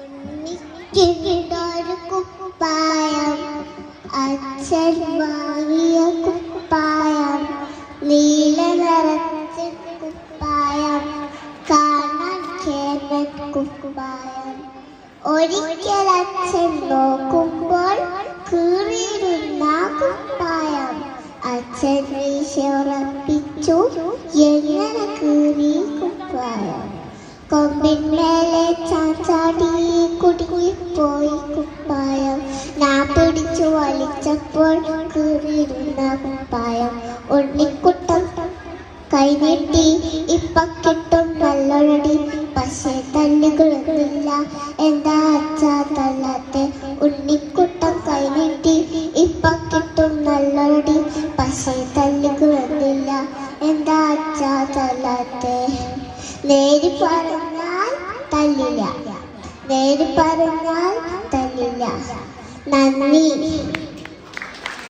ഉണ്ണിക്കിണ്ടൊരു കുപ്പായം, അച്ഛൻ വാങ്ങിയ കുപ്പായം, നീല നിറച്ച കുപ്പായം, കാണാൻ കേമൻ കുപ്പായം. ഒരിക്കൽ അച്ഛൻ നോക്കുമ്പോൾ കീറിയിരുന്ന കുപ്പായം. അച്ഛൻ വീശ ഉറപ്പിച്ചു, എങ്ങനെ കീറി കുപ്പായം. കൊമ്പിന്മേലെ ചാച്ചാടി കുടുങ്ങിപ്പോയി കുപ്പായം. ഞാൻ പിടിച്ചു വലിച്ചപ്പോൾ കീറിയിരുന്ന കുപ്പായം. ഉണ്ണിക്കുട്ടൻ കൈനീട്ടി, ഇപ്പ കിട്ടും നല്ലൊരടി, പക്ഷേ തല്ലുകളൊന്നുമില്ല, എന്താ അച്ഛാ തല്ലാത്തെ? ഉണ്ണിക്കുട്ടൻ കൈനീട്ടി, ഇപ്പ കിട്ടും നല്ലൊരടി, പക്ഷേ തല്ലുകളൊന്നുമില്ല, എന്താ അച്ഛാ തല്ലാത്തെ? നേര് പറഞ്ഞാൽ തല്ലില്ല, നേര് പറഞ്ഞാൽ തല്ലില്ല. നന്ദി.